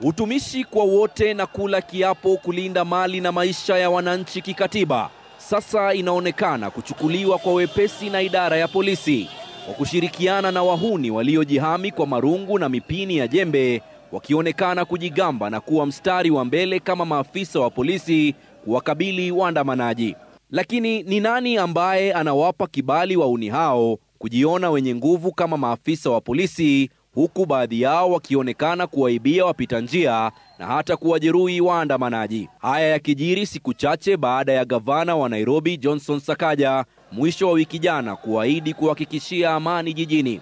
Utumishi kwa wote na kula kiapo kulinda mali na maisha ya wananchi kikatiba sasa inaonekana kuchukuliwa kwa wepesi na idara ya polisi, kwa kushirikiana na wahuni waliojihami kwa marungu na mipini ya jembe, wakionekana kujigamba na kuwa mstari wa mbele kama maafisa wa polisi kuwakabili waandamanaji. Lakini ni nani ambaye anawapa kibali wahuni hao kujiona wenye nguvu kama maafisa wa polisi, huku baadhi yao wakionekana kuwaibia wapita njia na hata kuwajeruhi waandamanaji? Haya yakijiri siku chache baada ya gavana wa Nairobi Johnson Sakaja mwisho wa wiki jana kuahidi kuhakikishia amani jijini.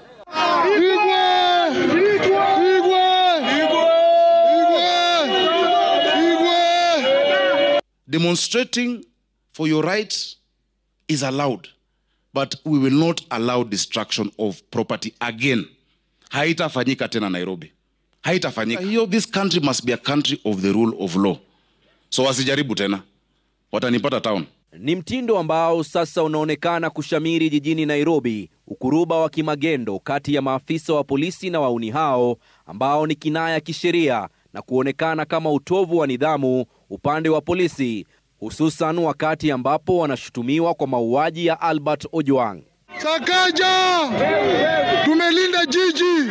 Demonstrating for your rights is allowed, but we will not allow destruction of property again. Haitafanyika tena Nairobi. Haitafanyika. This country must be a country of the rule of law. So wasijaribu tena. Watanipata town. Ni mtindo ambao sasa unaonekana kushamiri jijini Nairobi, ukuruba wa kimagendo kati ya maafisa wa polisi na wahuni hao, ambao ni kinaya kisheria na kuonekana kama utovu wa nidhamu upande wa polisi, hususan wakati ambapo wanashutumiwa kwa mauaji ya Albert Ojwang. Sakaja! Tumelinda jiji!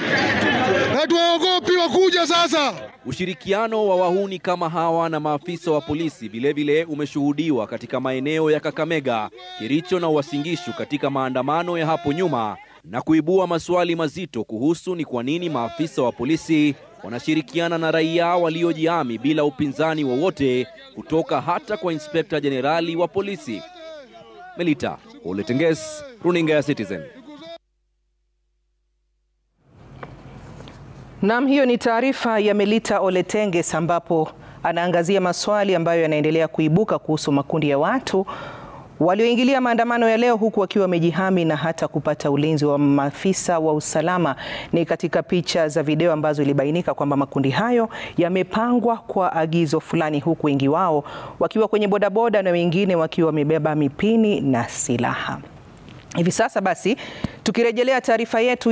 Na tuwaogopi wakuja sasa! Ushirikiano wa wahuni kama hawa na maafisa wa polisi vilevile umeshuhudiwa katika maeneo ya Kakamega, Kericho na Uasin Gishu katika maandamano ya hapo nyuma, na kuibua maswali mazito kuhusu ni kwa nini maafisa wa polisi wanashirikiana na raia waliojihami bila upinzani wowote kutoka hata kwa Inspekta Jenerali wa polisi. Melita Oletenges, runinga ya Citizen. Naam, hiyo ni taarifa ya Melita Oletenges ambapo anaangazia maswali ambayo yanaendelea kuibuka kuhusu makundi ya watu walioingilia maandamano ya leo huku wakiwa wamejihami na hata kupata ulinzi wa maafisa wa usalama. Ni katika picha za video ambazo ilibainika kwamba makundi hayo yamepangwa kwa agizo fulani, huku wengi wao wakiwa kwenye bodaboda na wengine wakiwa wamebeba mipini na silaha. Hivi sasa basi tukirejelea taarifa yetu